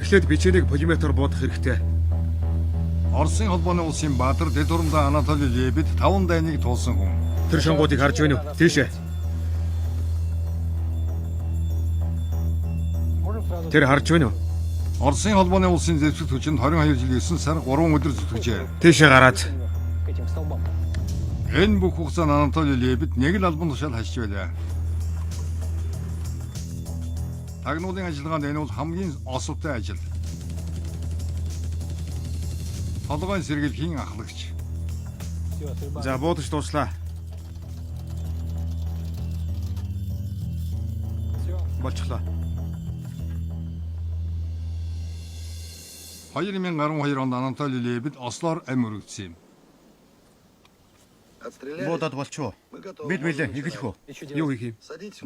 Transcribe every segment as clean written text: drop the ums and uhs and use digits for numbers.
Эхлээд бичээнийг пулеметр буудах хэрэгтэй. Оросын холбооны улсын баатар дэд хурамда Анатолий Лебед 5 дайныг туулсан хүн. Тэр шонгуудыг харж байна уу? Тийшээ. Тэр харж байна уу? Оросын холбооны улсын зэвсэг хүчинд 22 жил 9 сар 3 өдөр зүтгэжээ. Тийшээ гараад. Энэ бүх хугацаанд Анатолий Лебед нэг л албан тушаал хашиж байлаа. Тагнуулын ажиллагаанд энэ бол хамгийн осовтой ажил. Толгойн сэргэлхийн ахлагч. За буудаж дууслаа. Болчихлоо. 2012 онд Анатолий Лебед Ослоор амь өргөцсөн юм. Буудад болчихоо. Бид билээ эхлэх үү? Юу хийх юм?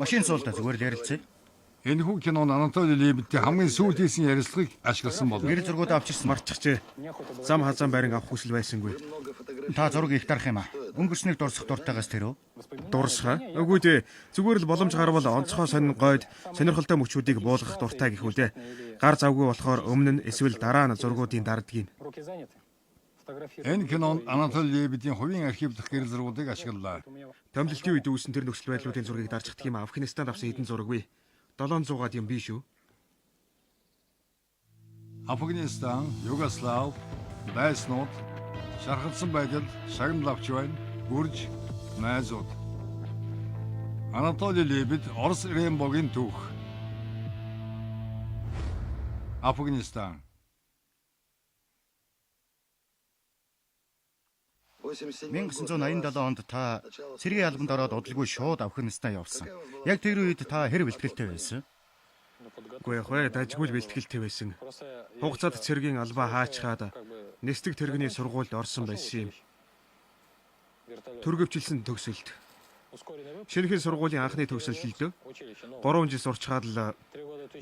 Машин суултаа зүгээр л ярилцъя. Энэхүү кинонд Анатолий Лебедийн хамгийн сүүлд хийсэн ярилцлагыг ашигласан болов. Гэр зургууд авчирсан. Марчихжээ. Зам хазан байран авах хүсэл байсангүй. Та зураг их дарах юм аа. Өнгөрснийг дурсах дуртайгаас тэр үү? Дурсах. Үгүй дээ. Зүгээр л боломж гарвал онцгой сонин гойд сонирхолтой мөчүүдийг буулгах дуртай гэх үлээ. Гар завгүй болохоор өмнө нь эсвэл дараа нь зургуудын дардгийг. Энэ кинонд Анатолий Лебедийн хувийн архив дахь гэрэл зургуудыг ашиглалаа. Томилолтын үед үүсэн тэр нөхцөл байдлуудын зургийг дарждаг юм. Афганистанд авсан хэдэн зураг вэ? 700-аад юм биш үү? Афганистан, Югослав, Байснууд, шархалсан байдал, шагнал авч байна, гүрж, найзууд. Анатолий Лебед Орос Рембогийн түүх. Афганистан. 1987 онд та цэргийн албанд ороод удалгүй шууд Афганистан явсан. Яг тэр үед та хэр бэлтгэлтэй байсан? Үгүй дажгүй бэлтгэлтэй байсан. Хугацаанд цэргийн албаа хаачхаад нэстэг тэрэгний сургуульд орсон байсан юм. Төргөвчлсэн төгсөлт. Шинэхэн сургуулийн анхны төгсөлтөд 3 жил сурчгаад л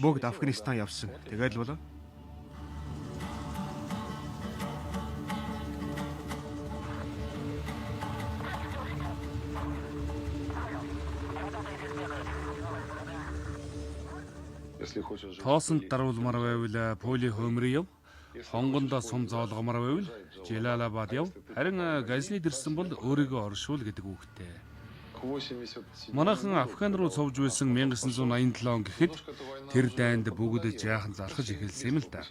бүгд Афганистан явсан. Тэгээд л болоо. Тоосонд даруулмаар байвал Поли хөмрөө яв. Хонгонд сум зоолгомоор байвал Жалалабад яв. Харин Газнид ирсэн бол өөрийгөө оршуул гэдэг үгтэй. Манайхан Афган руу цовж байсан 1987 он гэхэд тэр дайнд бүгд жаахан залхаж эхэлсэн юм л да.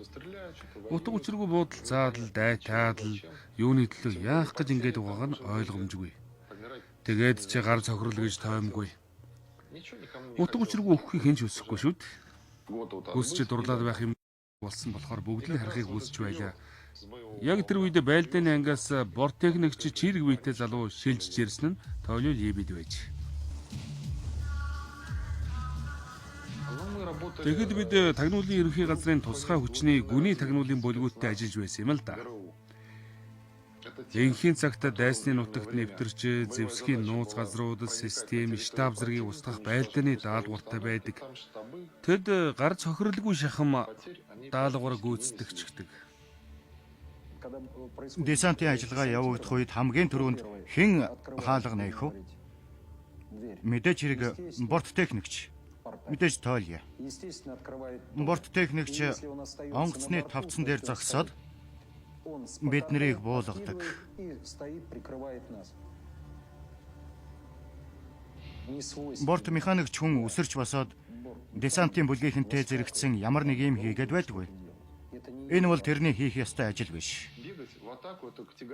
Утга учиргүй буудал заадал, дайтаадал юуны төлөө яах гэж ингэж байгааг нь ойлгомжгүй. Тэгээд чи гар цохрол гэж тоомгүй. Утга учиргүй өхөхийг хэн ч хүсэхгүй шүү дээ. Хүсч дурлаад байх юм болсон болохоор бүгд л харахыг хүсэж байлаа. Яг тэр үед байлдааны ангиас борт техникч чирэг биетэй залуу шилжиж ирсэн нь Толио Лебед байж. Тэгэхэд бид тагнуулын ерөнхий газрын тусгай хүчний гүний тагнуулын бүлгүүттэй ажиллаж байсан юм л да. Энхийн цагт дайсны нутагт нэвтэрч зэвсгийн нууц газрууд, систем, штаб зэргийг устгах байлдааны даалгавартай байдаг. Тэд гар цохирлгүй шахам даалгавар гүйцэтгэгчдэг. Десантын ажиллагаа явагдах үед хамгийн түрүүнд хэн хаалга нээх вэ? Мэдээж хэрэг борт техникч. Мэдээж Толио. Борт техникч онгоцны тавцан дээр зогсоод бид нарыг буулгадаг. Борт механикч хүн өсөрч босоод десантын бүлгийнхэнтэй зэрэгцсэн ямар нэг юм хийгээд байдгүй. Энэ бол тэрний хийх ёстой ажил биш.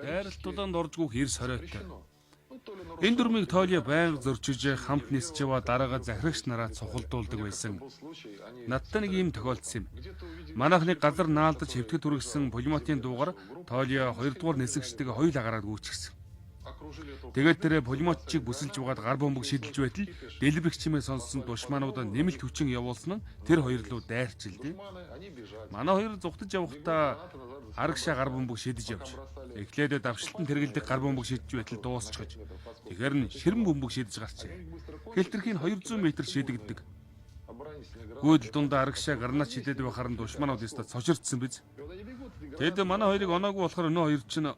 Дайралтууланд оржгүй хэр сориотой. Энэ дүрмийг Толио байнга зөрчиж хамт нисч яваа дараагаа захирагч нараа цухалдуулдаг байсан. Надтай нэг юм тохиолдсон юм. Манайхны газар наалдаж хэвтгэд түргсэн пулеметийн дуугаар Толио 2 дугаар нисгчдэг хоёул агараад гүйчихсэн. Тэгээд тэр пулеметчийг бүсэлж угаад гар бомбог шидэлж байтал дэлбэрэх чимээ сонссон душмануудаа нэмэлт хүчин явуулсан нь тэр хоёр руу дайрчилдэ. Манай хоёр зүгтж явахдаа арагшаа гар бомбог шидэж явж. Эхлээд давшилтан тэргэлдэг гар бомбог шидэж байтал дуусчихж. Тэгэхээр нь ширэн бомбог шидэж гарчээ. Хэлтэрхийн 200 м шидэгддэг. Гүйдэл дундаа арагшаа гарнаа шидээд байхаар нь душманууд өстө цочирдсан биз. Тэгэд манай хоёрыг оноогүй болохоор өнөө хоёр чинь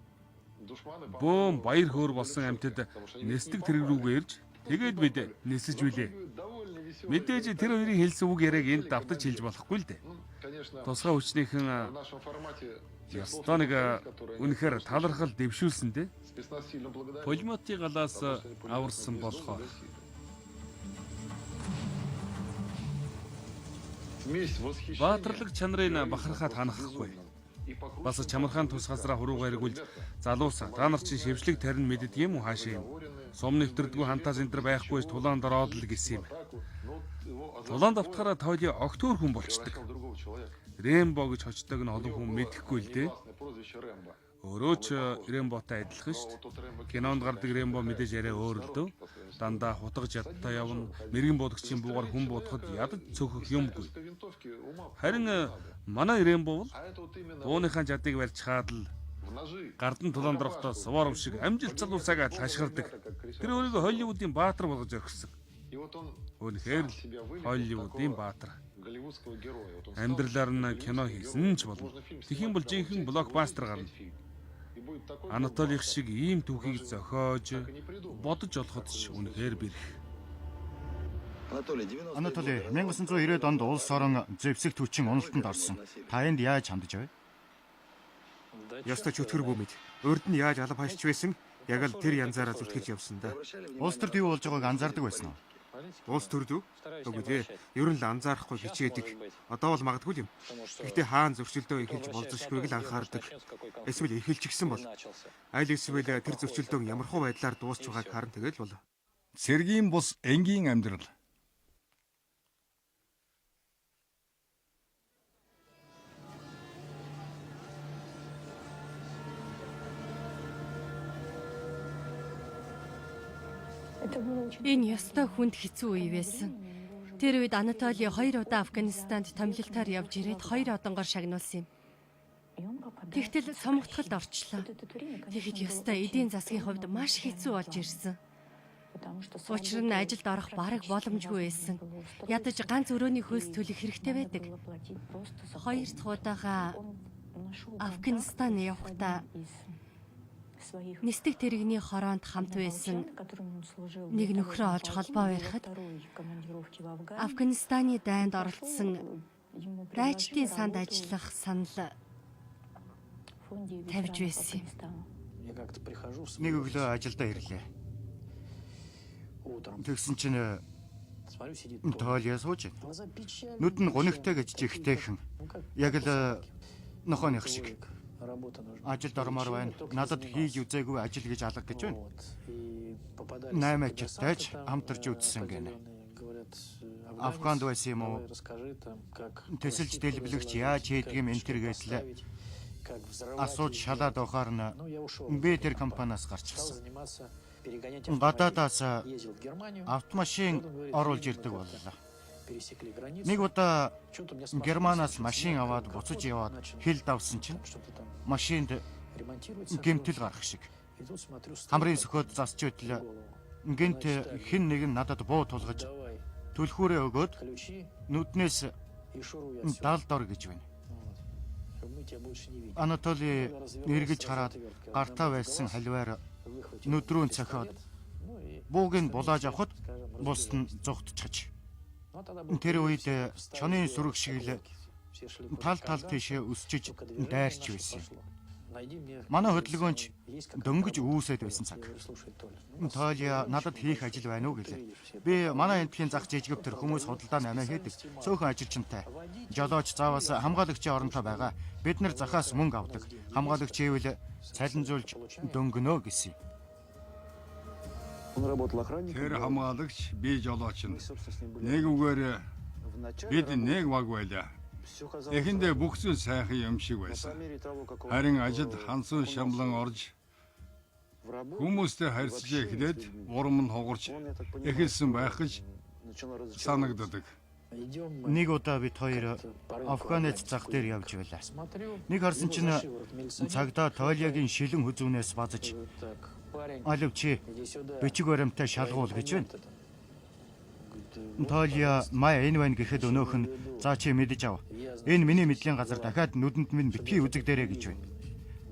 бөөм баяр хөөр болсон амьтад нэстэг тэрэг рүүгээ ирж тэгээд бид нисэж билээ. Мэдээж тэр хоёрын хэлсэн үг яриаг энд давтаж хэлж болохгүй л дээ. тусгай хүчнийхэн ёстой нэг үнэхээр талархал дэвшүүлсэн дээ. Пулеметийн галаас аварсан болохоор баатарлаг чанарыг бахархаад ханахгүй. Бас чамархан тусгасраа хуруугаар эргүүлж залуусаа та нар чинь шившлэг тарин мэддэг юм уу хаашаа юм. Сум нэвтрдэггүй хантаас энэ төр байхгүй ч тулаан дороод л гэсэн юм. Тулаан давтахаараа тойлын огтөр хүн болчдөг. Рэмбо гэж хочдог нь олон хүн мэдэхгүй л дээ. Өөрөө ч Рэмботой адилхан шүү дээ. Кинонд гардаг Рэмбо мэдээж арай өөр л дөө. Дандаа хутгаж ядтаа явна. Мэргэн буудагчийн буугаар хүн буудахад ядаж цөөхөх юмгүй. Харин манай Рэмбо бол дууныхаа жадыг барьж хаад л гардан тулаан дорохтой суваров шиг амжилт залуусаагаа хашгирдаг. Тэр өөрийгөө Холливуудын баатар болгож орхисон. Үнэхээр л Холливуудын баатар. Амьдралаар нь кино хийсэн ч болно. Тэхийн бол жинхэнэ блокбастер гарна. Анатолих шиг ийм түүхийг зохиож бодож олоход ч үнэхээр бэрх. Анатоли 1990-ад онд улс орон зэвсэг түвчин уналтанд орсон. Та энд яаж хандж байв? Ёстой ч өтгөргүй мэд. Урд нь яаж алба хашиж байсан? Яг л тэр янзаараа зүтгэж явсан да. Улс төрд юу болж байгааг анзаардаг байсан уу? Улс төрд үү? Үгүй дээ. Ер нь л анзаарахгүй хичээдэг. Одоо бол магадгүй юм. Гэхдээ хаан зөрчилдөө эхэлж болзошгүйг л анхаардаг. Эсвэл эхэлчихсэн бол. Аль эсвэл тэр зөрчилдөөн ямархуу байдлаар дуусч байгааг харан тэгэл бол. Цэргийн бус энгийн амьдрал. Энэ ёстой хүнд хэцүү үе байсан. Тэр үед Анатоли 2 удаа Афганистанд томилолтоор явж ирээд 2 одонгоор шагнуулсан юм. Тэгтэл сомготхолд орчлоо. Тэгэхэд ёстой эдийн засгийн хувьд маш хэцүү болж ирсэн. Учир нь ажилд орох бараг боломжгүй байсан. Ядаж ганц өрөөний хөлс төлөх хэрэгтэй байдаг. 2 дахь удаага Афганистан явахдаа нисдэг тэрэгний хороонд хамт байсан нэг нөхрөө олж холбоо барихад Афганистаны дайнд оролцсон дайчдын санд ажиллах санал тавьж байсан юм. Нэг өглөө ажилдаа ирлээ. Тэгсэн чинь Тоолиа сууж байна. Нүд нь гунигтай гэж чихтэйхэн. Яг л нохооных шиг. Ажилд ормоор байна. Надад хийж үзээгүй ажил гэж алга гэж байна. 8 ажилтайч хамтарч үзсэн гэнэ. Афганд байсан юм уу? Тэсэлж дэлбэлэгч яаж хийдэг юм энэ төр гэтэл асууж шалаад байхаар нь би тэр компаниас гарчихсан. Гадаадаас автомашин оруулж ирдэг боллоо. Нэг удаа Германаас машин аваад буцаж яваад хил давсан чинь машинд гэмтэл гарах шиг. Хамрын сөхөд засч байтал гэнт хэн нэг нь надад буу тулгаж түлхүүрээ өгөөд нүднээс далд ор гэж байна. Анатоли эргэж хараад гартаа байсан халваар нүдрүүн цохиод бууг нь булааж авахд бусд нь зүгтчихэж. Тэр үед чонын сүрэг шиг л тал тийшээ өсчиж дайрч байсан. Манай хөдөлгөөнч дөнгөж үүсэд байсан цаг. Тоолиа надад хийх ажил байна уу гэлээ. Би манай энтхийн зах жижигв төр хүмүүс худалдаа намаа хийдэг. Цөөхөн ажилчинтай. Жолооч заавас хамгаалагчийн оронтой байгаа. Бид нар захаас мөнгө авдаг. Хамгаалагч ивэл цалинжуулж дөнгөнөө гэсэн. Тэр хамгаалагч би жолооч нь. Нэг үгээр бид нэг баг байлаа. Эхэндээ бүх зүйл сайхан юм шиг байсан. Харин ажилд хансан шамлан орж хүмүүстэй харьцаж эхлээд урам нь хугарч эхэлсэн байх гэж санагддаг. Нэг удаа бид хоёр Афганэт зах дээр явж байлаа. Нэг харсан чинь цагдаа Тоолиагийн шилэн хүзүүнээс базаж "Алив чи бичиг баримтаа шалгуул" гэж байна. Тоолиа маа энэ байна гэхэд өнөөх нь "За чи мэдэж ав. Энэ миний мэдлийн газар дахиад нүдэнд минь битгий үзэг дээрэ" гэж байна.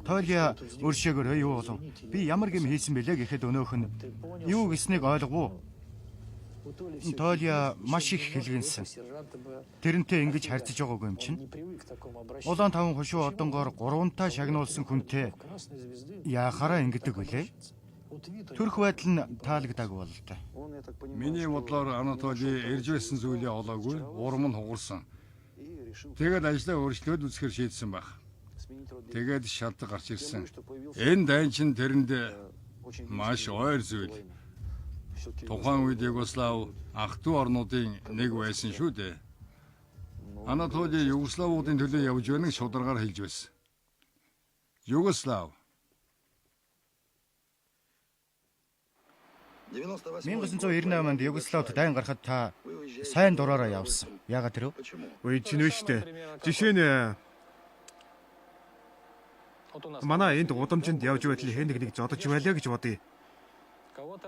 Тоолиа өршөөгөр юу болов? Би ямар гэм хийсэн бэлээ гэхэд өнөөх нь юу гэснийг ойлгов. Тоолиа маш их хэлгэнсэн. Тэрнтэй ингэж харьцаж байгаагүй юм чинь. Улаан таван хошуу одонгоор 3 шагнуулсан хүнтэй яахаараа ингэдэг вүлээ? Төрх байдал нь таалагдаагүй бол та. Миний бодлоор Анатоли ирж байсан зүйлээ олоогүй, урам нь хугарсан. Тэгээд ажлаа өөрчлөөд үсгэр шийдсэн баг. Тэгээд шалтгаан гарч ирсэн. Энэ дайн чин тэрэнд маш ойр зүйл. Тухайн үед Югослав ах トゥ орнуудын нэг байсан шүү дээ. Анатоли Югославуудын төлөө явж байгааг шударгаар хэлж байсан. Югослав 1998 онд Югославд дайн гарахад та сайн дураараа явсан. Яагаад тэр вэ? Ой чинь штэ. Жишээ нь манай энд удамжинд явж байтал хэн нэг зодож байлаа гэж бодъё.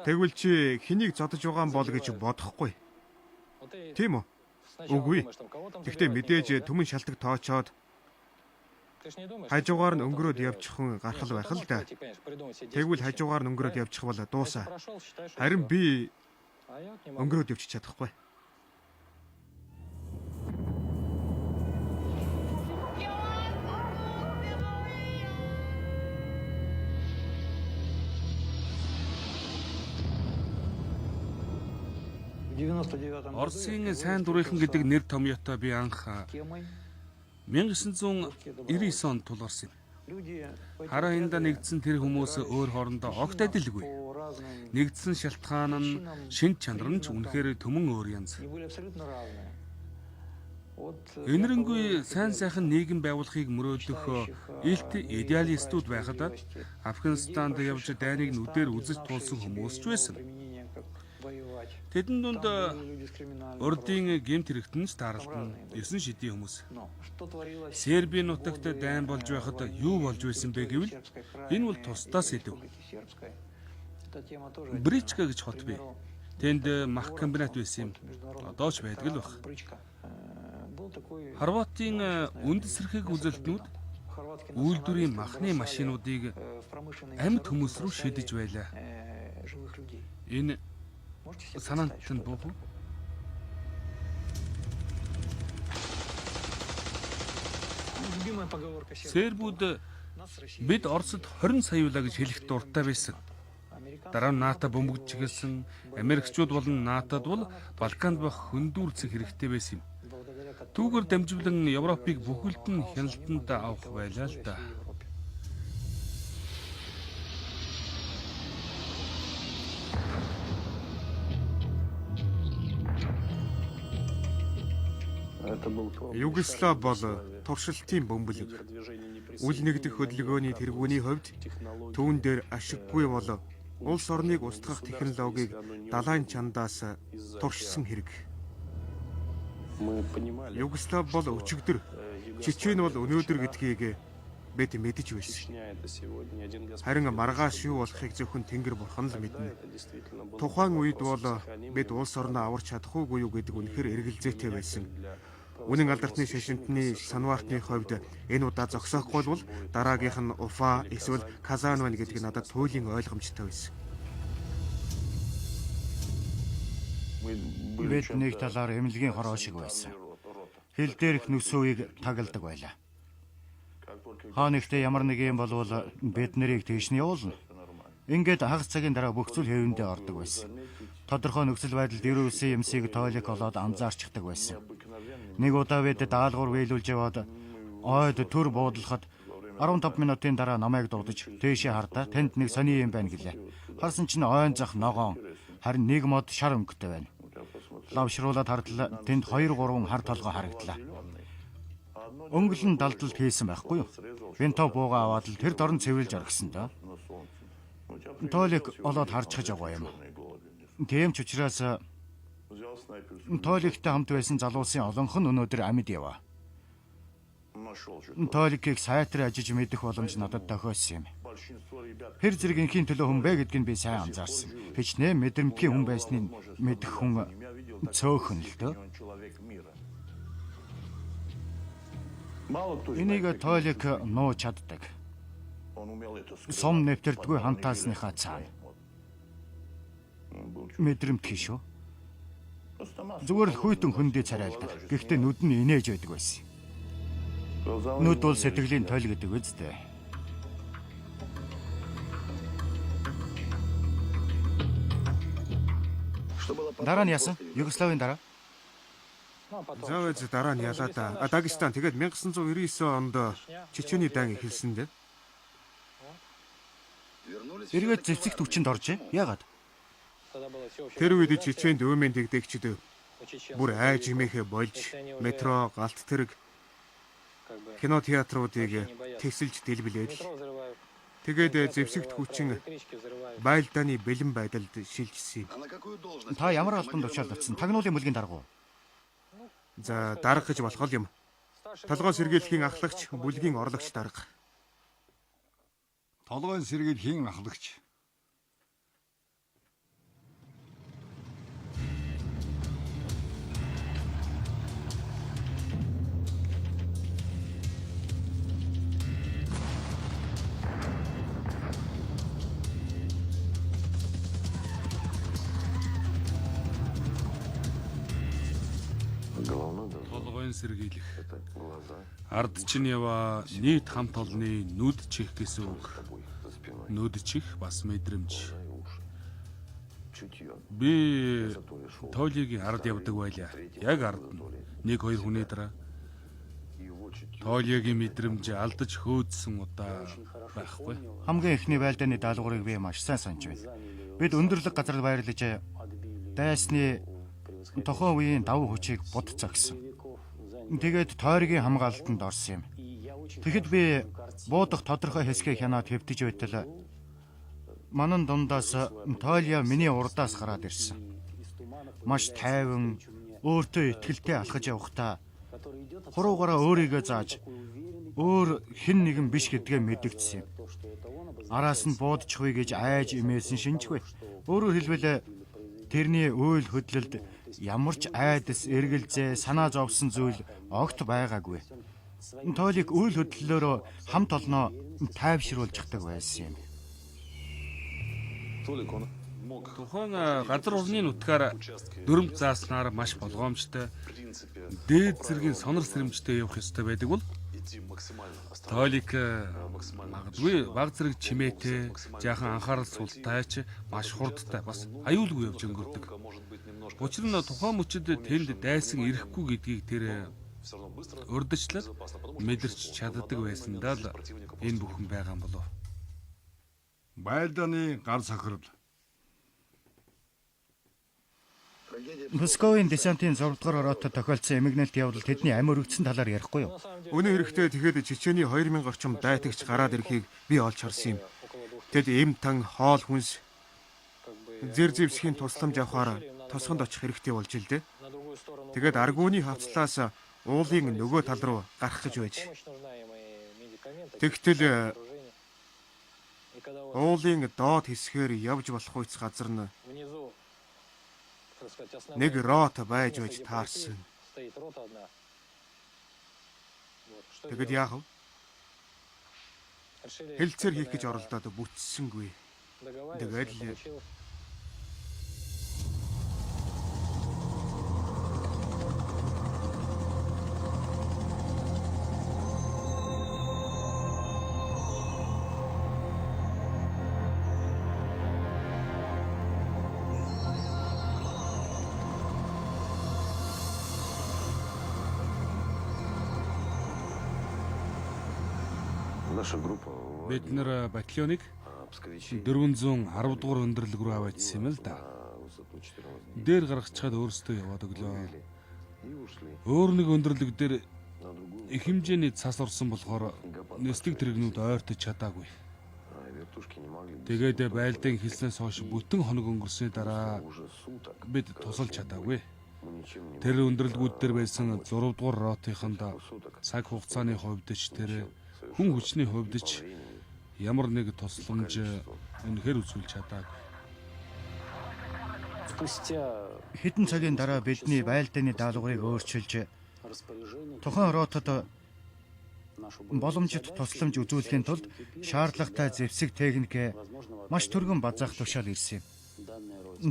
Тэгвэл чи хэнийг зодож байгаа юм бол гэж бодохгүй. Тийм үү? Үгүй. Гэхдээ мэдээж түмэн шалтак тоочоод хажуугаар нь өнгөрөөд явчих хүн гарах байх л да. Тэгвэл хажуугаар нь өнгөрөөд явчих бол дуусаа. Харин би өнгөрөөд явчих чадахгүй. Оросын сайн дурынхан гэдэг нэр томьёотой би анх 1999 онд тулгарсан юм. Хараа энда нэгдсэн тэр хүмүүс өөр хоорондоо огт адилгүй. Нэгдсэн шалтгаан нь шин чанар нь ч үнэхээр төмөн өөр янз. Энэрэнгүй сайн сайхан нийгэм байгуулахыг мөрөөдөх илт идеалистууд байхад Афганистанд явж дайныг нүдээр үзэж туулсан хүмүүс ч байсан. Тэдэн дунд урдын гэмт хэрэгтэн тааралдан 9 шидийн хүмүүс. Сербийн нутагт дайн болж байхад юу болж байсан бэ гэвэл энэ бол тусдаа сэдв. Бричка гэж хот бий. Тэнд мах комбинат байсан юм. Одоо ч байдаг л баг. Хорватын үндэсрэхийг үзэлтнүүд үйлдвэрийн махны машинуудыг амьд хүмүүс рүү шидэж байлаа. Энэ санаанд нь буух уу? Сербүүд бид Оросд 20 саяулаа гэж хэлэх дуртай байсан. Дараа нь НАТО бөмбөг чиглэсэн Америкчууд болон НАТОд бол Балканд бах хөндүүрцэх хэрэгтэй байсан юм. Түүгээр дамжуулан Европыг бүхэлд нь хяналтанд авах байлаа л да. Югослав бол туршилтын бөмбөлөг. Үл нэгдэх хөдөлгөөний тэргүүний хувьд түүн дээр ашиггүй бол улс орныг устгах технологиг далайн чандаас туршсан хэрэг. Югослав бол өчигдөр, Чечен бол өнөөдөр гэдгийг бид мэдэж байсан. Харин маргааш юу болохыг зөвхөн Тэнгэр бурхан л мэднэ. Тухайн үед бол бид улс орноо аварч чадахгүй юу гэдэг үнэхээр эргэлзээтэй байсан. Үнэн алдартны шашинтны санваартны хувьд энэ удаа зогсоохгүй бол дараагийнх нь Уфа эсвэл Казан байна гэдгийг надад туйлын ойлгомжтой байсан. Бид нэг талаар эмнэлгийн хороо шиг байсан. Хил дээрх нүсүүийг тагладаг байлаа. Хаа нэгтээ ямар нэг юм болвол бид нарыг тийш нь явуулна. Ингээд хагас цагийн дараа бүх зүйл хэвэндээ ордог байсан. Тодорхой нөхцөл байдалд ирүүлсэн юмсыг тойлог олоод анзаарчдаг байсан. Нэг удаа бид даалгавар биелүүлж яваад ойд төр буудлахад 15 минутын дараа намайг дуудаж тийшээ хардаа тэнд нэг сони юм байна гэлээ. Харсан чинь ойн зах ногоон харин нэг мод шар өнгөтэй байна. Лавшруулаад хардлаа тэнд 2-3 хар толгой харагдлаа. Өнгөлн далдалд хийсэн байхгүй юу? Винто бууга аваад л тэр дорн цэвэрлж оргисон доо. Тойлог олоод харчхаж байгаа юм. Тийм ч учраас тойлогтой хамт байсан залуусын олонх нь өнөөдөр амьд яваа. Тойлогыг сайтар ажиж мэдэх боломж надад тохиолсон юм. Хэр зэрэг инхийн төлөө хүн бэ гэдгийг би сайн анзаарсан. Хичнээн мэдрэмтгий хүн байсныг мэдэх хүн цөөхөн л дөө. Энийг тойлог нуу чаддаг. Сом нэвтэрдгүй хантаасныхаа цаана. Мэдрэмтгий шүү. Зүгээр л хүйтэн хөндий царайлдаг. Гэхдээ нүд нь инээж байдаг байсан. Нүд бол сэтгэлийн тойл гэдэг үстэй. Дараа нь яасан? Югославийн дараа? Заавал дараа нь ялаа да. Дагестан тэгээд 1999 онд Чечений дан эхэлсэн дээ. Эргээд зэвсэгт хүчинд оржээ. Яагаад? Тэр үед Чеченд өөмийн дэгдэгчд бүр айж имэхэ болж метро, галт тэрэг, кинотеатруудыг тэсэлж дэлбэлээд тэгээд зэвсэгт хүчин байлдааны бэлэн байдалд шилжсэн юм. Та ямар албанд учраад очсон? Тагнуулын бүлгийн дарга уу? За дарга гэж болох юм. Толгой сэргийлэхийн ахлагч, бүлгийн орлогч дарга. Толгойн сэргийлэхийн ахлагч. Толгойн сэргийлэх. Ардчин ява нийт хамт олонны нүд чих гэсэн үг. Нүд чих бас мэдрэмж. Би Тоолигийн ард явдаг байлаа. Яг ард нь. 1-2 хүний дараа. Тоолигийн мэдрэмж алдаж хөөдсөн удаа байхгүй. Хамгийн эхний байлдааны даалгаврыг би маш сайн санаж байна. Бид өндөрлөг газар байрлаж дайсны тохоо үеийн давуу хүчийг будцаа гэсэн. Тэгээд тойргийн хамгаалалтанд орсон юм. Тэгэхэд би буудах тодорхой хэсгийг хянаад хэвтэж байтал манан дундаас Тоолиа миний урдаас гараад ирсэн. Маш тайван, өөртөө итгэлтэй алхаж явахдаа хуруугаараа өөрийгөө зааж өөр хэн нэгэн биш гэдгээ мэдэгдсэн юм. Араас нь буудчихвэ гэж айж имээсэн шинжгүй. Өөрөөр хэлбэл тэрний үйл хөдлөлд ямар ч айдас, эргэлзээ, санаа зовсон зүйл огт байгаагүй. Тоолиг үйл хөдлөлөөрөө хамт олноо тайвшруулж чаддаг байсан юм. Тухайн газар орны нутгаар дөрөв зааснаар маш болгоомжтой, дээд зэргийн сонор сэрэмжтэй явах ёстой байдаг бол Тоолик магадгүй баг зэрэг чимээтэй, жаахан анхаарал султайч, маш хурдтай, бас аюулгүй явж өнгөрдөг. Учир нь тухайн мөчөд тэнд дайсан ирэхгүй гэдгийг тэр урдчлал мэдэрч чаддаг байсандаа л энэ бүхэн байгаа юм болов. Байлдааны гар сохирол. Московын десантын 6 дугаар ороотод тохиолдсон эмгэнэлт явдал тэдний амь өргөцсөн талаар ярихгүй юу? Үнэн хэрэгтээ тэгэхэд Чечений 2000 орчим дайтагч гараад ирэхийг би олж харсан юм. Тэд эм тан хоол хүнс зэр зэвсгийн тусламж авахаар тосгонд очих хэрэгтэй болж ил дээ. Тэгээд аргууны хавцлаас уулын нөгөө тал руу гарах гэж байж. Тэгтэл уулын доод хэсгээр явж болох үйц газар нь нэг рот байж таарсан. Тэгэд яах вэ? Хэлцээр хийх гэж оролдоод бүтсэнгүй. Тэгээд л бид нэр батальоныг 410 дугаар өндөрлөг рүү аваачсан юм л да. Дээр гаргачихад өөрсдөө яваад өглөө. Өөр нэг өндөрлөг дээр их хэмжээний цас орсон болохоор нэстэг тэрэгнүүд ойртож чадаагүй. Тэгээд байлдаан хэлснээс хойш бүтэн хоног өнгөрсөний дараа бид тусалж чадаагүй. Тэр өндөрлөгүүд дээр байсан 6 дугаар ротынханд цаг хугацааны хувьд ч тэр хүн хүчний хувьд ч ямар нэг тусламж үнэхээр үзүүлж чадаагүй. Хэдэн цагийн дараа бидний байлдааны даалгаврыг өөрчилж тухайн ротод боломжит тусламж үзүүлэхийн тулд шаардлагатай зэвсэг техник маш түргэн базаах тушаал ирсэн юм.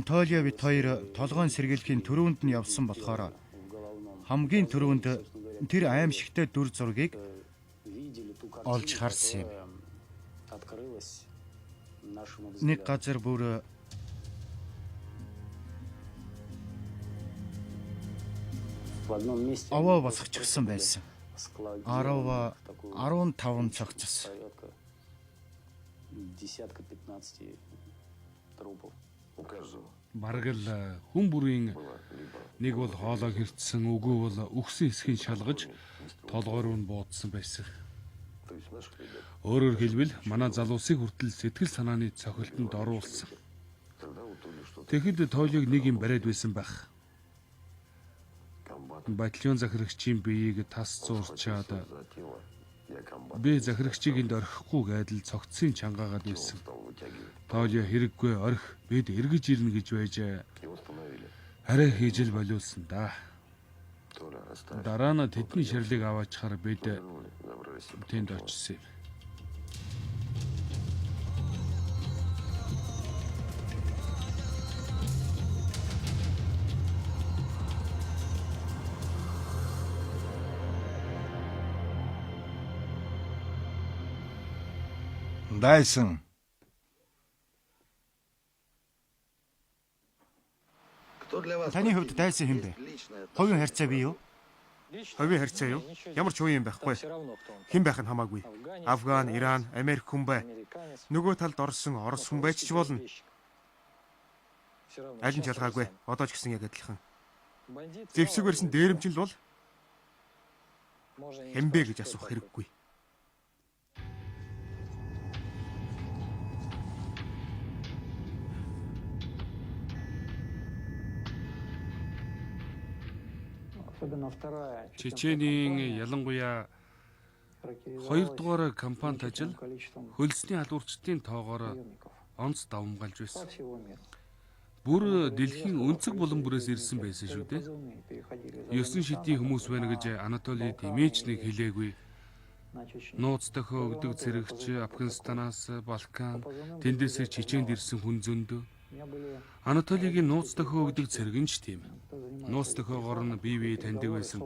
Тоолио бит хоёр толгойн сэргийлэхийн төрөнд нь явсан болохоор хамгийн түрүүнд тэр аимшигтай дүр зургийг олж харсан юм. Нэг газар бүр аваа босгочихсон байсан. 15 цогцос. Бараг л хүн бүрийн нэг бол хоолоо хэрцсэн, үгүй бол үхсэн эсхийн шалгаж толгой руу нь буудсан байсан. Өөрөөр хэлбэл манай залуусыг хүртэл сэтгэл санааны цохилтонд оруулсан. Тэгэхэд Тоолиг нэг юм бариад байсан байх. Батальон захирагчийн биеийг тас зуурчаад би захирагчийг энд орхихгүй гэдэл цогцсын чангаагаад байсан. Тоолио хэрэггүй орхи бид эргэж ирнэ гэж байж арай хийж л болиулсан да. Дараа нь тэдний ширлийг аваачаар бид тэнд очив. Дайсон. Таны хувьд Дайсон хэн бэ? Хувийн харьцаа бий юу? Хувийн харьцаа юу? Ямар ч үе юм байхгүй. Хэн байх нь хамаагүй. Афган, Иран, Америк хүн бай. Нөгөө талд орсон Орос хүн байж ч болно. Аль нь ч ялгаагүй. Одоо ч гэсэн яг адилхан. Зэвсэг барьсан дээрэмчил бол хэмбэ гэж асуух хэрэггүй. Чеченийн ялангуяа 2 дугаар кампанит ажил хөлсний халуурчдын тоогоор онц давмгалж байсан. Бүр дэлхийн өнцөг булан бүрээс ирсэн байсан шүү дээ. 9 шидийн хүмүүс байна гэж Анатолий Тимэж нэг хэлээгүй. Нууц дохио өгдөг цэрэгч Афганистанаас Балкан, тэндээс Чеченд ирсэн хүн зөндөө. Анатолигийн нууц дохио өгдөг цэрэг нь ч тийм. Нууц дохиогоор нь бие таньдаг байсан.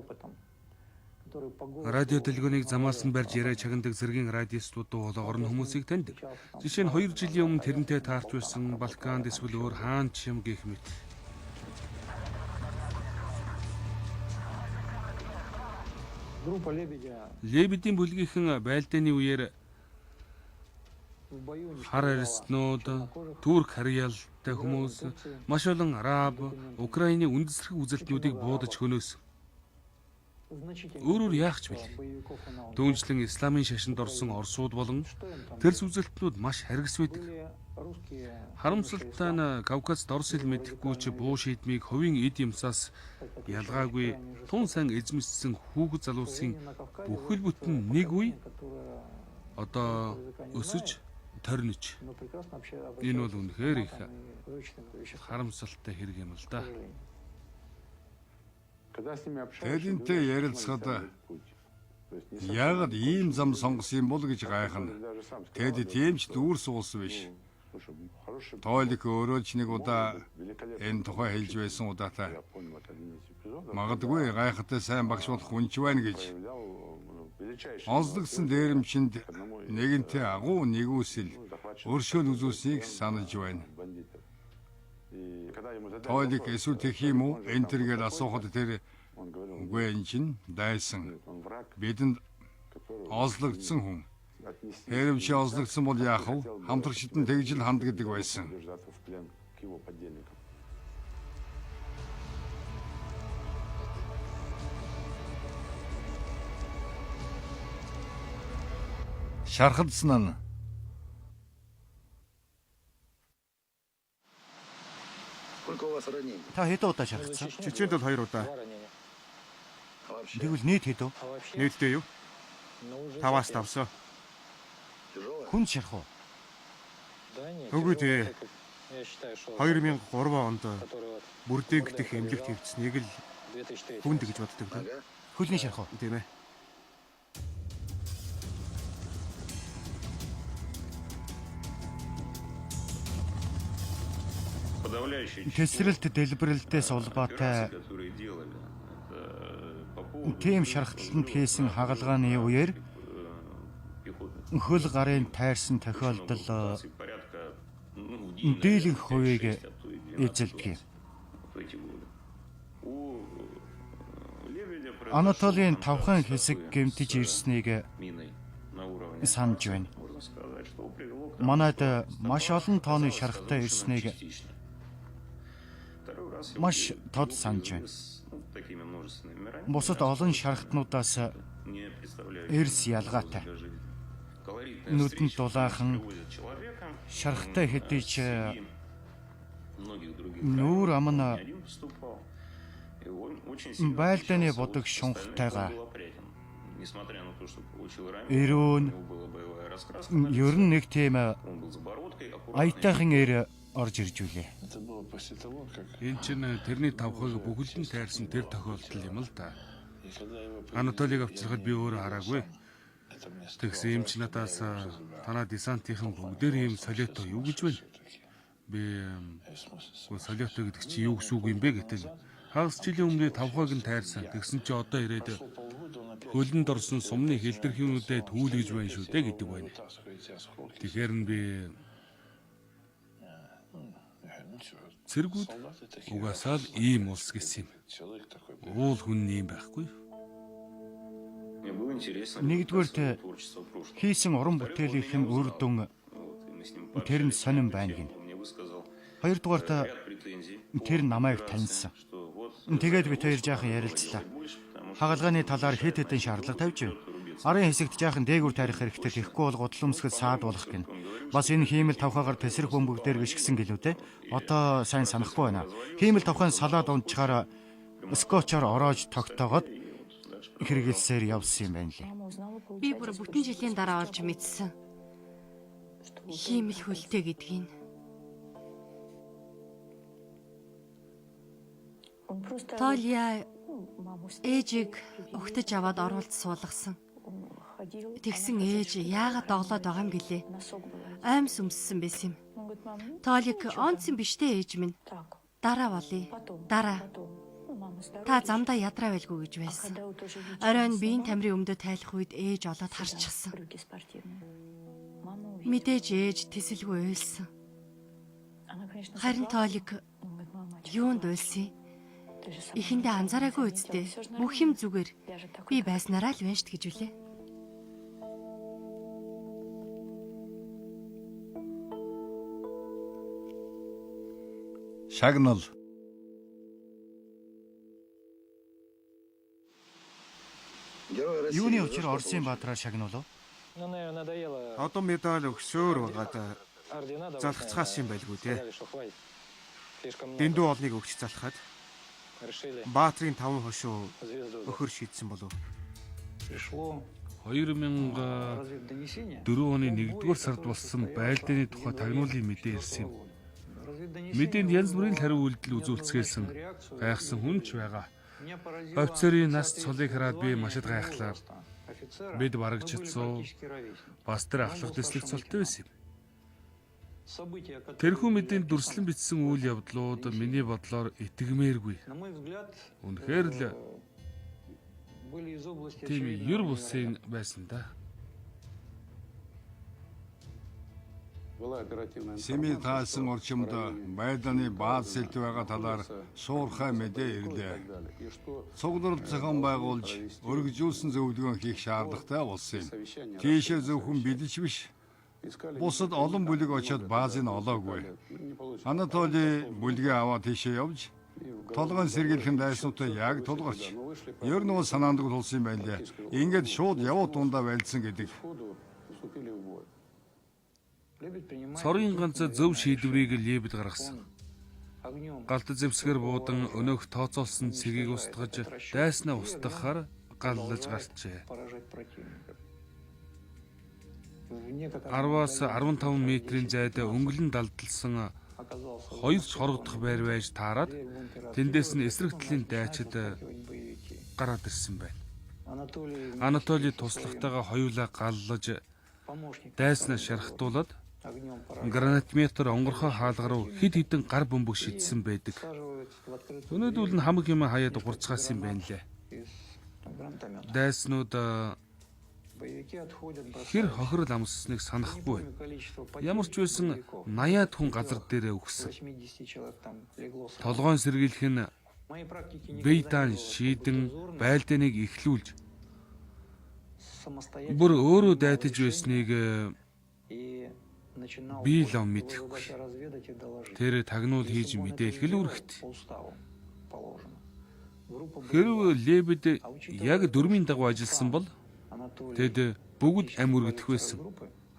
Радио дэлгөөнийг замаас нь барьж яриа чагнадаг зэргийн радиостууд дуулаагаар нь хүмүүсийг таньдаг. Жишээ нь 2 жилийн өмнө тэрнтэй таарч байсан Балканд эсвэл өөр хаан ч юм гэх мэт. Лебедийн бүлгийнхэн байлдааны үеэр хар арснууд, турк харьяалтай хүмүүс, маш олон араб, Украины үндэслэх үзэлтнүүдийг буудаж хөнөөсөн. Өөрөөр яах ч бэлээ. Дүүнчлэн исламын шашинд орсон орсууд болон тэрс үзэлтнүүд маш харгас байдаг. Харамсалтай нь Кавказд Орос хэл мэдэхгүй ч буу шийдмийг хувийн эд юмсаас ялгаагүй тун сан эзэмшсэн хүүхэд залуусын бүхэл бүтэн нэг үе одоо өсөж торнож. Энэ бол үнэхээр их харамсалтай хэрэг юм л да. Тэдэнтэй ярилцахад яагаад ийм зам сонгосон бол гэж гайхна. Тэд тийм ч дүүрс уус биш. Тоолик өөрөө ч нэг удаа энэ тухай хэлж байсан удаатай. Магадгүй гайхалтай сайн багш болох хүн ч байна гэж. Онцлогдсон дээрэмчинд нэгэнтээ агуу нэгүсэл өршөөл үзүүлсийг санаж байна. Тоолик эсвэл тэх юм уу? Энэ тэргээр асуухад тэр үгүй энэ чинь Дайсон. Бидэнд онцлогдсон хүн. Хэрвээ чи онцлогдсон бол яах вэ? Хамтрагчид нь тэгж л ханд гэдэг байсан. Шархалдсан нь Та хэд удаа шархсан? Чеченд бол 2 удаа. Тэгвэл нийт хэд вэ? Нийтдээ юу? 5-аас давсан. Хүн шарх уу? Үгүй дээ. 2003 онд бүрдэнг дэх эмнэлэгт хэвчсэнийг л хүнд гэж боддог да. Хөлний шарх уу? Тийм ээ. Тесрэлт дэлбэрэлтээс улбаатай тийм шархталтанд хийсэн хагалгааны үеэр хөл гарын тайрсан тохиолдол дийлэнх хувийг эзэлдэг. Анатолийн тавхан хэсэг гэмтэж ирснийг санаж байна. Манайд маш олон тооны шархтай ирснийг маш тод санаж байна. Бусад олон шархтнуудаас эрс ялгаатай. Нүдэнд дулаахан шархтай хэдий ч нүүр амна байлдааны бодог шунхтайгаа эрүүн ер нь нэг тийм аятайхан эр орж ирж үлээ. Энэ чинь тэрний тавхыг бүхэлдэн тайрсан тэр тохиолдол юм л да. Анатолиг авчирхад би өөрөө хараагүй. Тэгсэн юм чи надаас танаа десантийнхан бүгдээр ийм солиото юу гэж байна? Би солиото гэдэг чи юу гэсэн үг юм бэ гэтэл хагас жилийн өмнө тавхыг нь тайрсан. Тэгсэн чи одоо ирээд хөлөнд орсон сумны хэлдэрхүүнүүдэд түүл гэж байна шүү дээ гэдэг байна. Тэгэхээр нь би цэргүүд угаасаа л ийм улс гэсэн юм. Уул хүн юм байхгүй. Нэгдүгээрт хийсэн уран бүтээлийнхэн үр дүн тэр нь сонирн байна гин. Хоёрдугаарт тэр намайг таньсан. Тэгээд бид хоёр жаахан ярилцлаа. Хагалгааны талаар хэд хэдэн шаардлага тавьж байна. Арын хэсэгт жаахан дээгүр тарих хэрэгтэй тэгэхгүй бол гудламсгал саад болох гин. Бас энэ хиймэл тавхаагаар тесрэх бөмбөгдөр гიშгсэн гэлүүтэй. Одоо сайн санахгүй байна. Хиймэл тавхаан салаад унтчихаар скотчоор ороож тогтоогоод хэрэгэлсээр явсан юм байна лээ. Би бүр бүтэн жилийн дараа олж мэдсэн. Хиймэл хөлтэй гэдгийг. Толия ээжийг өгтөж аваад оруулж суулгасан. Тэгсэн ээж яагаад доглоод байгаа юм гэлээ. Аймс өмссөн байсан юм. Толик онцсон биштэй ээж минь. Дараа болъё. Дараа. Та замдаа ядраа байлгүй гэж байсан. Оройн биеийн тамирын өмдө тайлах үед ээж олоод харчихсан. Мэдээж ээж тэсэлгүй ойлсон. Харин Толик юунд ойлсон? Ихэндээ анзаараагүй үсттэй. Бүх юм зүгээр. Би байснараа л байна ш't гэж үлээ. Шагнал. Юуны учир Оросын баатраар шагнуулав? Одоо медаль өгсөөр байгаад залхацгаас юм байлгүй те. Дэндүү олныг өгч залхаад баатрын 5 хошуу өхөр шийдсэн болов. 2004 оны 1-р сард болсон байлдааны тухай тагнуулын мэдээ ирсэн юм. Мэдээнд янз бүрийн хариу үйлдэл үзүүлцгээсэн гайхсан хүн ч байгаа. Офицерын нас цолыг хараад би машид гайхлаа. Бид барагчцсан. Бас тэр ахлах дэслэг цолтой байсан юм. Тэрхүү мэдээнд дүрслэн бичсэн үйл явдлууд миний бодлоор итгэмээргүй. Үнэхээр л тийм ер бусын байсан да. Семи таасан орчимд байлдааны бааз сэлт байгаа талаар шуурхай мэдээ ирлээ. Цугларт зохион байгуулж өргөжүүлсэн зөвлөгөө хийх шаардлагатай болсон юм. Тийшээ зөвхөн бэлж биш. Бусад олон бүлэг очиод баазыг олоогүй. Анатоли бүлгээ аваад тийшээ явж толгойн сэргийлхэн дайснуудтай яг тулгарч. Ер нь санаандгүй тулсан юм байна лээ. Ингээд шууд явуу тундаа байлдсан гэдэг. Цорын ганц зөв шийдвэрийг Лебед гаргасан. Галт зэвсгэр буудан өнөөх тооцоолсон цэгийг устгаж дайснаа устгахаар галлаж гарчээ. 10-аас 15 метрийн зайд өнгөлн далдалсан 2 шоргодох байр байж таарад тэндээс нь эсрэг талын дайчид гараад ирсэн байна. Анатоли туслахтайгаа хоёулаа галлаж дайснаа шархтуулаад Гранатометр онгорхоо хаалга руу хэд хэдэн гар бөмбөг шидсэн байдаг. Өнөөдөр нь хамаг юм хаяад хурцгаас юм байна лээ. Дайснууд хэр хохирол амссныг санахгүй байна. Ямар ч байсан 80-аад хүн газар дээрээ өгсөн. Толгойн сэргийлэх нь бейтан шийдэн байлдааныг эхлүүлж бүр өөрөө дайтаж байсныг би лав мэдэхгүй. Тэр тагнуул хийж мэдээлэх л үүрэгтэй. Хэрв Лебед яг дөрмийн дагуу ажилласан бол тэд бүгд ам үргэх байсан.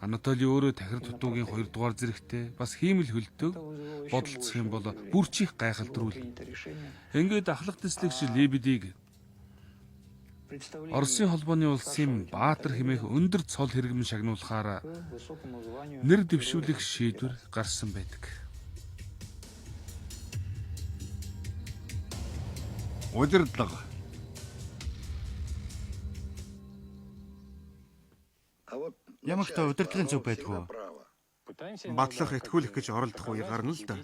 Анатоли өөрөө тахир дутуугийн 2 дугаар зэрэгтэй бас хиймэл хөлтөг бодолцох юм бол бүрчих гайхалтрүүл. Ингээд ахлах төслөгч Лебедийг Оросын холбооны улсын баатар хэмээх өндөр цол хэрэгмэн шагнуулахаар нэр дэвшүүлэх шийдвэр гарсан байдаг. Удирдлага. Ямагт удирдлагын зөв байдгүй. Батлах, итгүүлэх гэж оролдох үе гарна л да.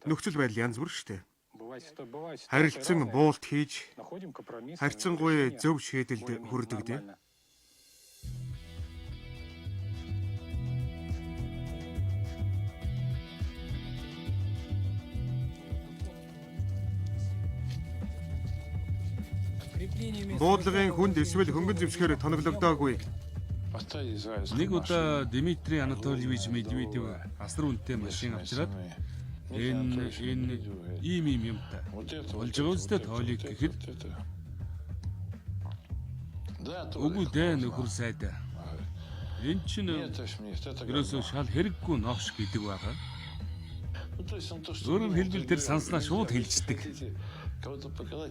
Нөхцөл байдал янз бүр штэ. Харилцан буулт хийж харьцангуй зөв шийдэлд хүрдэг дээ. Буудлагын хүнд эсвэл хөнгөн зэвсгээр тоноглогдоогүй. Нэг удаа Дмитрий Анатольевич Медведев асар үнэтэй машин авчираад энэ ийм юмтай болж байгаа үстэй тоолыг гэхэд үгүй дээ нөхөр сайдаа. Энэ чинь ерөөсөө шал хэрэггүй новш гэдэг байгаа. Өөрөөр хэлбэл тэр санснаа шууд хэлждэг.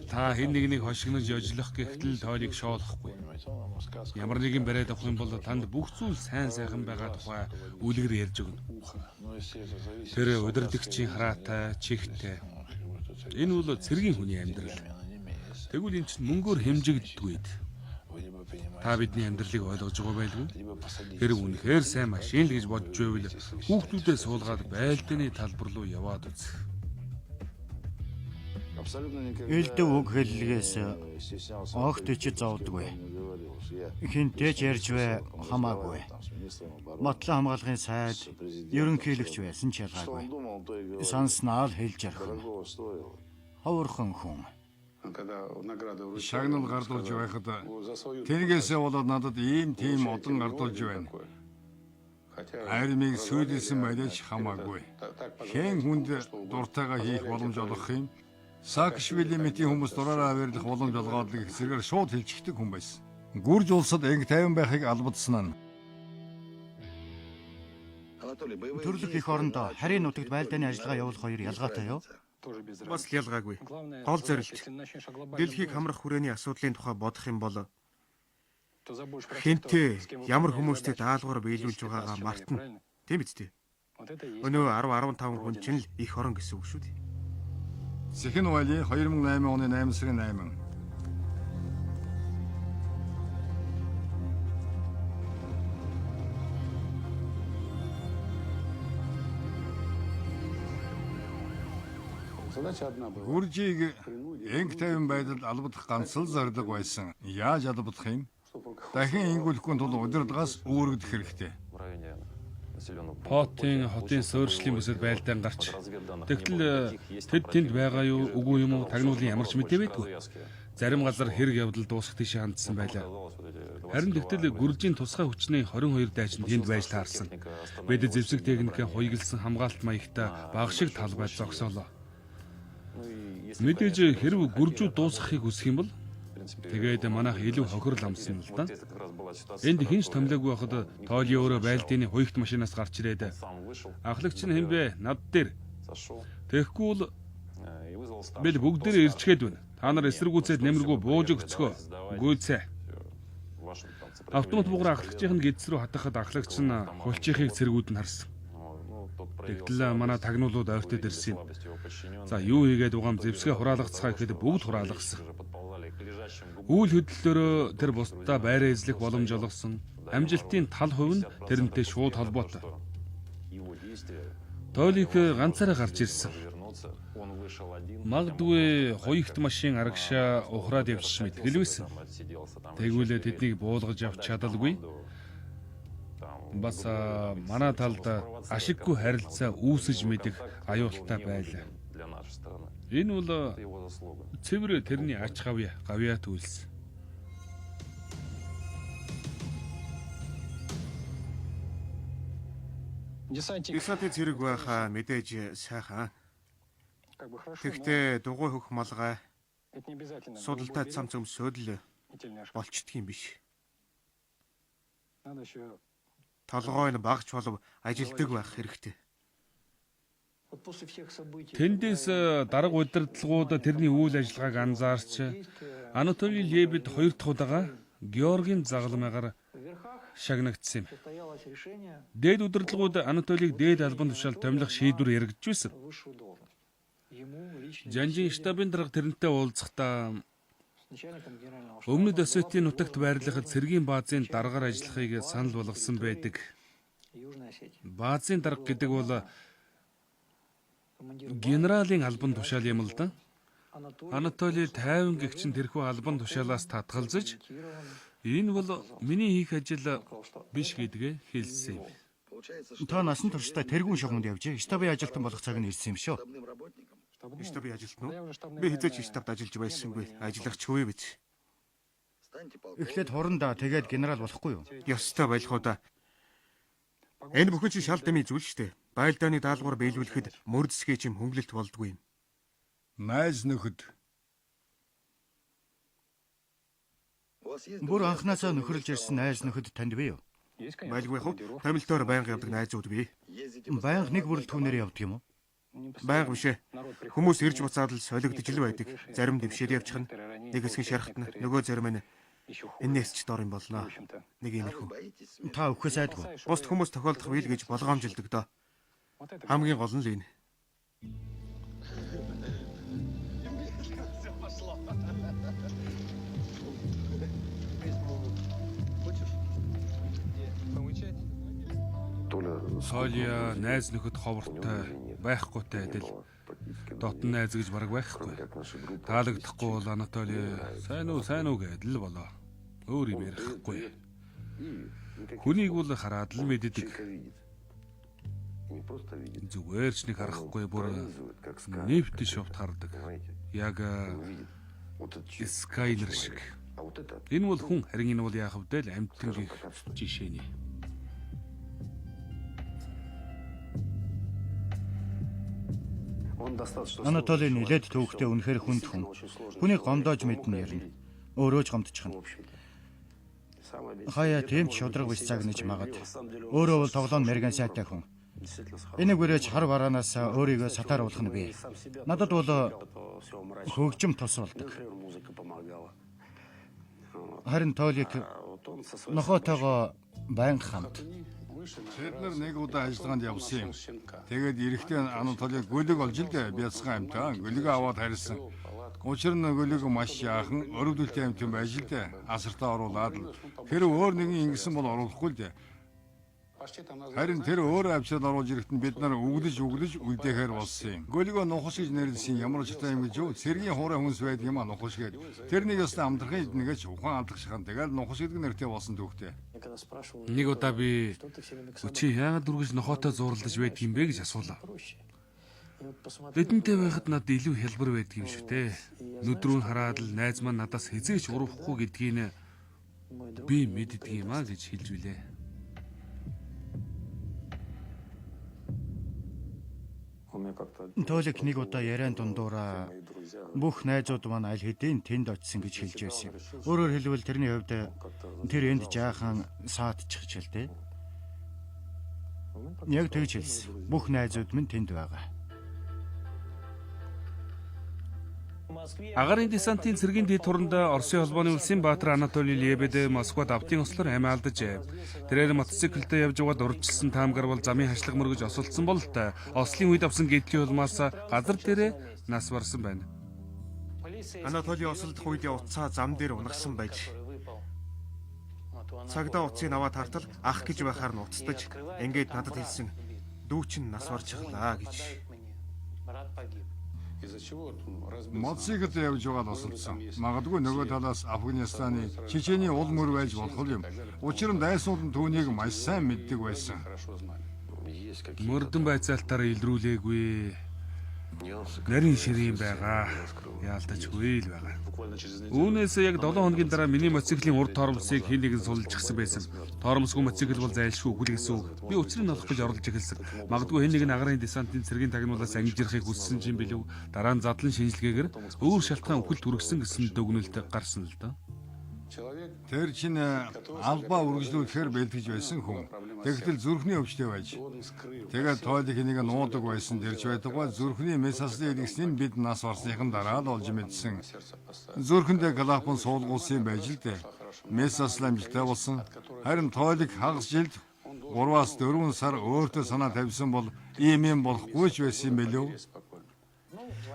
Та хэн нэгнийг хошигнож ёжлох гэхтэл тоолыг шоолохгүй. Ямар нэгэн бариад авах юм бол танд бүх зүйл сайн сайхан байгаа тухай үлгэр ярьж өгнө. Тэр удирдагчийн хараатай, чихтэй. Энэ бол цэргийн хүний амьдрал. Тэгвэл энэ чинь мөнгөөр хэмжигддэггүй. Та бидний амьдралыг ойлгож байгаа байлгүй. Тэр үнэхээр сайн машин л гэж бодж байвал хүүхдүүдээ суулгаад байлдааны талбар руу яваад үз. Элдв үг хэллэгээс огт ичиж зовдөггүй. Хинтээ ч ярьж бай хамаагүй. Мотлоо хамгаалахын сайд ерөнхийлөгч байсан ч ялгаагүй. Санснаа л хэлж ярих. Ховорхон хүн. Шагнал гардуулж байхад тэргээсээ болоод надад ийм тийм одон гардуулж байна. Армийг сүйдэлсэн байж хамаагүй. Хэн хүнд дуртайгаа хийх боломж олгох юм? Саакашвили мэтийн хүмүүс дураараа авирлах боломж олгоод эсрэгээр шууд хэлчихдэг хүн байсан. Гүрж улсад анги тайван байхыг албадсан нь. Төрлөх их орондоо харийн нутагт байлдааны ажиллагаа явуулах хоёр ялгаатай юу? Бас л ялгаагүй. Гол зорилт дэлхийг хамрах хүрээний асуудлын тухай бодох юм бол хинтээ ямар хүмүүстэй даалгавар биелүүлж байгаагаа мартна. Тийм биз дээ. Өнөө 10-15 хүн чинь л их орон гэсэн үг шүү дээ. Сэхэн Вали 2008 оны 8 сарын 8. Гүржийг анги тайван байдалд албадах ганц л зорилго байсан. Яаж албадах юм? Дахин ингүүлэхгүй тул удирдлагаас үүрэгдэх хэрэгтэй. Потын хотын суурьшлийн бүсэд байлдаан гарч тэгтэл тэд тэнд байгаа юу үгүй юм уу тагнуулын ямар ч мэдээ байдгүй. Зарим газар хэрэг явдал дуусах тийш хандсан байлаа. Харин тэгтэл гүржийн тусгай хүчний 22 дайчин тэнд байж таарсан. Бид зэвсэг техникээ хуйгалсан хамгаалалт маягтай баг шиг талбай зогсоолоо. Мэдээж хэрв гүржүүд дуусгахыг хүсэх юм бол тэгээд манайх илүү хохирол амсан л да. Энд хинч томлоогүй байхад Тоoli өөрөө байлдааны хуйгт машинаас гарч ирээд ахлагч нь хэмбэ над дээр. Тэгэхгүй бол бид бүгдээрээ ирчгээд байна. Та нар эсэргүүцээд нэмэргүй бууж өгцгөө. Гүйцээ. Автомат бугар ахлагчийн гидс рүү хатахад ахлагч нь хулчийнхыг цэргүүд нь харсан. Тэгтэл манай тагнуулууд ойртод ирсэн. За юу хийгээд угаам зэвсгээ хураалгацгаа гэхэд бүгд хураалгасан. Үйл хөдлөлөөрөө тэр бусдаа байраа эзлэх боломж олгосон. Амжилтын тал хувь нь тэрнтэй шууд холбоотой. Тоолик ганцаараа гарч ирсэн. Магадгүй хоёрт машин арагшаа ухраад явчих мэтгэлвэсэн. Тэгвэл тэднийг буулгаж авч чадалгүй. Бас манай талд ашиггүй харилцаа үүсэж мэдэх аюултай байлаа. Энэ бол цэвэр тэрний ач гавьяат үйлс. Десантын зэрэг байхаа мэдээж сайхан. Тэгтээ дугуй хөх малгай судалтай цамц өмсөд л болчдөг юм биш. Толгой нь багч болов ажилдаг байх хэрэгтэй. Тэндээс дарга удирдлагууд тэрний үйл ажиллагааг анзаарч Анатолий Лебед хоёр дахь удаага Георгийн загалмайгаар шагнагдсан юм. Дээд удирдлагууд Анатолийг дээд албан тушаал томилох шийдвэр эргэж байсан. Жанжин штабын дарга тэрнтэй уулзахдаа Өмнөд Осетийн нутагт байрлахад цэргийн баазын даргаар ажиллахыг санал болгосон байдаг. Баазын дарга гэдэг бол генералын албан тушаал юм л да. Анатолий 50 гэгчин тэрхүү албан тушаалаас татгалзаж энэ бол миний хийх ажил биш гэдгээ хэлсэн юм. Та насан туршдаа тэргүүн шугамд явж штабын ажилтан болох цаг нь ирсэн юм шүү. Штабын ажилтан уу? Би хэзээ ч штабд ажиллаж байсангүй. Ажиллах ч үгүй биз. Эхлээд хурандаа тэгээд генерал болохгүй юу? Ёстой байх уу да. Энэ бүхэн чи шал дэмий зүйл штэ. Байлдааны даалгавар биелүүлэхэд мөрдөсгөө чим хөнгөлөлт болдгүй юм. Найз нөхөд Бүр анхнаасаа нөхөрлж ирсэн найз нөхөд танд бий юу? Байлгүй хөө. Тамилтоор байнга явдаг найзууд бий. Байнга нэг бүрэлдэхүүнээр явдаг юм уу? Байнга биш ээ. Хүмүүс ирж буцаад л солигдож л байдаг. Зарим дэвшээд явчих нь. Нэг хэсэг шархтна. Нөгөө зарим нь энэс ч дор юм болно. Нэг иймэрхүү. Та өгөхөөс айдгүй. Бусд хүмүүс тохиолдох үйл гэж болгоомжилдог доо. Хамгийн гол нь л энэ. Соёя найз нөхөд ховортой байхгүйтэй адил дотн найз гэж бараг байхгүй. Таалагдахгүй бол Анатолий сайн уу гэдэл болоо. Өөр юм ярихгүй. Хүнийг бол хараад л мэддэг. Зүгээр ч нэг харахгүй бүр нэвт шовт хардаг. Яг Скайлер шиг. Энэ бол хүн, харин энэ бол яах вэ? Амьтан гих жишээний. Анатолий нилээд төвхтэй үнэхээр хүнд хүн. Хүнийг гомдоож мэднэ ярина. Өөрөө ч гомдчихно. Хаяа тийм ч шудраг биш цагнаж магад. Өөрөө бол тоглоом мэргэн сайтай хүн. Энийг үрэж хар бараанаас өөрийгөө сатааруулах нь бий. Надад бол хөгжим тус болдог. Харин Толик нохотойгоо байнга хамт. тэднэр нэг удаа ажиллагаанд явсан юм. Тэгээд эрэхтэн Анатолийг гөлөг олж л бяцхан амтаа гөлөг аваад харилсан. Учир нь гөлөг маш яахан өрөвдөлтөй амт юм байж л дээ. Асартаа оруулаад тэр өөр нэгэн ингэсэн бол оруулахгүй л дээ. Харин тэр өөрөө авчирд оруулж ирэхэд бид нар өглөж үлдээхээр болсон юм. Гөлгөө нухаш гэж нэрлсэн ямар ч та юм гэж юу? Цэргийн хуурай хүнс байдаг юм а нухаш гээд. Тэрнийг ясна амтрахын нэгэж ухаан алдаг шахан. Тэгээд нухаш гэдэг нэртэй болсон төвхтэй. Нэг удаа би чи яагаад дүргэж нохотой зурлаж байдаг юм бэ гэж асуулаа. Бидэнтэй байхад надад илүү хялбар байдаг юм шүү дээ. Нүдрүүн хараад л найз маань надаас хизээч урахгүй гэдгийг би мэддэг юм а гэж хэлж билээ. Толик нэг удаа яриан дундуура бүх найзууд маань аль хэдийн тэнд очисон гэж хэлж байсан юм. Өөрөөр хэлбэл тэрний хувьд тэр энд жаахан саадчих хичээлтэй. Яг тэгж хэлсэн. Бүх найзууд минь тэнд байгаа. Агарын десантын цэргийн дэд туранда Оросын холбооны улсын баатар Анатолий Лебед Москвад автын ослоор амиа алдаж тэрээр мотоциклтэй явж яваад урьдчилсан таамгаар бол замын хашлаг мөргөж осолдсон бол ослын үед авсан гэдлийн улмаас газар дээрээ нас барсан байна. Анатолий осолдох үед утсаа зам дээр унагсан байж цагдаа утсыг аваад хартал ах гэж байхаар нь уцтаж ингээд надад хэлсэн. дүү чинь нас барчихлаа гэж. Мотоциклд явж байгаад осолдсон. Магадгүй нөгөө талаас Афганистаны Чечений уул мөр байж болох юм. Учир нь дайснууд нь түүнийг маш сайн мэддэг байсан. Мөрдөн байцаалтаараа илрүүлээгүй. Нарийн ширийн байгаа. Яалтачгүй л байгаа. Үүнээс яг 7 хоногийн дараа миний мотоциклийн урд тоормсыг хэн нэгэн сулжчихсан байсан. Тоормсгүй мотоцикл бол зайлшгүй үгүй гэсэн үг. Би учрыг нь олох гэж оролж эхэлсэн. Магадгүй хэн нэгэн агарын десантын цэргийн тагнуулаас ангижирахыг хүссэн юм билүү. Дараа нь задлан шинжилгээгээр өөр шалтгаан үхэлд хүргэсэн гэсэн дүгнэлт гарсан л доо. Тэр чинь албаа үргэлжлүүлэхээр бэлтгэж байсан хүн. Тэгтэл зүрхний өвчтэй байж. Тэгээд тойлог энийг нуудаг байсан дэрж байдаггүй зүрхний месаслын илгэснийг бид нас барсныхан дараа л олж мэдсэн. Зүрхэндээ галапон суулгуулсан байж л дээ. Месасл амжилттай болсон. Харин тойлог хагас жилд 3-аас 4 сар өөртөө санаа тавьсан бол ийм юм болохгүй ч байсан юм билүү.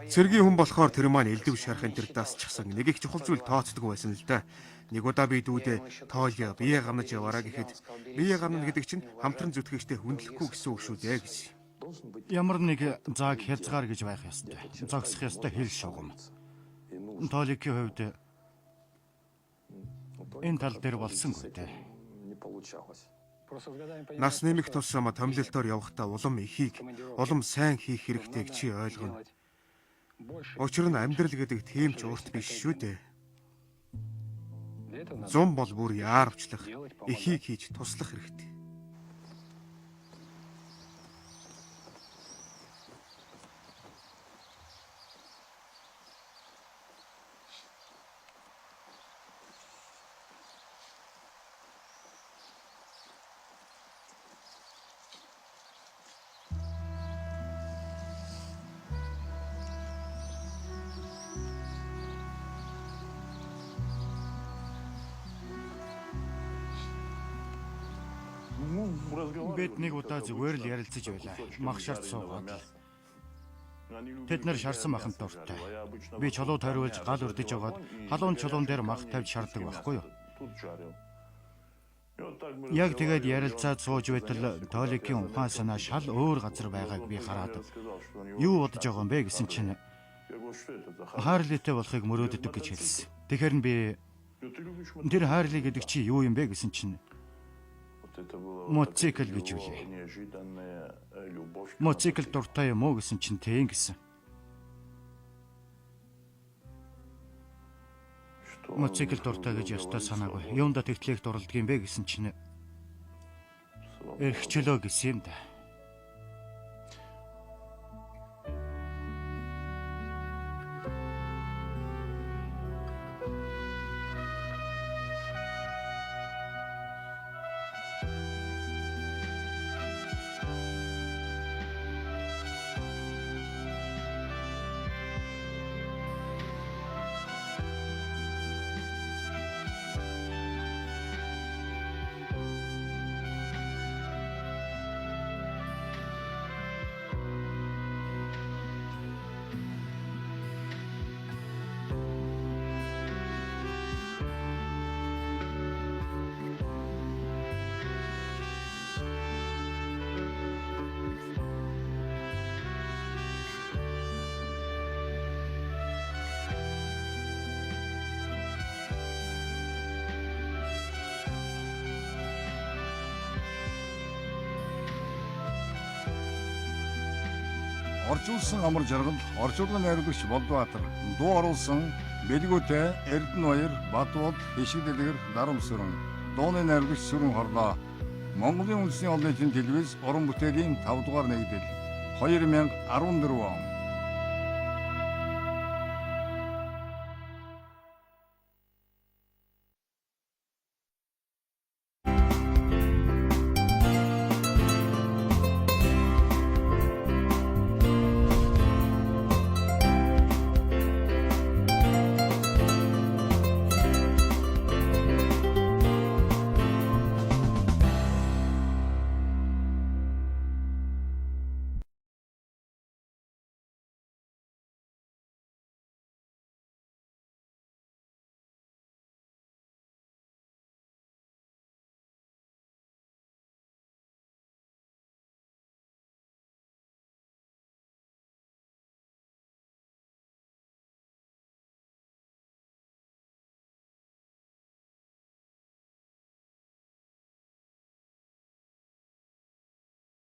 Цэргийн хүн болохоор тэр маань элдв шарахын тэр дасчихсан. Нэг их чухал зүйл тооцдог байсан л да. Нэг удаа би дүүдээ тоолё бие гамнаж яваараа гэхэд бие гамна гэдэг чинь хамтран зүтгэгчтэй хүндлэхгүй гэсэн үг шүү дээ гэж. Ямар нэг зааг хязгаар гэж байх ёстой. Зогсох ёстой хэл шугам. Тооликийн хувьд энэ тал дээр болсонгүй дээ. Нас нэмэх тусам томилолтоор явахдаа улам ихийг, улам сайн хийх хэрэгтэй гэж чи ойлгоно. Учир нь амьдрал гэдэг тийм ч урт биш шүү дээ. Зум бол бүр яарвчлах, ихийг хийж туслах хэрэгтэй. Бид нэг удаа зүгээр л ярилцаж байлаа. Мах шарт суугаад. Тэд нар шарсан маханд дуртай. Би чулуу тойруулж гал өрдөж яваад халуун чулуун дээр мах тавьж шардаг байхгүй юу? Яг тэгээд ярилцаад сууж байтал тооликийн ухаан санаа шал өөр газар байгааг би хараад юу бодож байгаа юм бэ гэсэн чинь Харлитэй болохыг мөрөөддөг гэж хэлсэн. Тэгэхээр би тэр Харли гэдэг чи юу юм бэ гэсэн чинь мотоцикл гэж үлээ. Мотоцикл дуртай юм уу гэсэн чинь тийм гэсэн. Мотоцикл дуртай гэж ястай санаагүй. Юунда тэгтлэх дурлдаг юм бэ гэсэн чинь эрхчлөө гэсэн юм да. Оржуулсан амар жаргал, оржуулгын найруулагч Болдбаатар, дуу оруулсан Бэлгүүтэй, Эрдэнэбаяр, Батбол, Бишиг Дэлгэр, Дарамсүрэн, дууны найруулагч Сүрэн Хорлоо, Монголын үндэсний олон нийтийн телевиз уран бүтээлийн 5 дугаар нэгдэл 2014 он.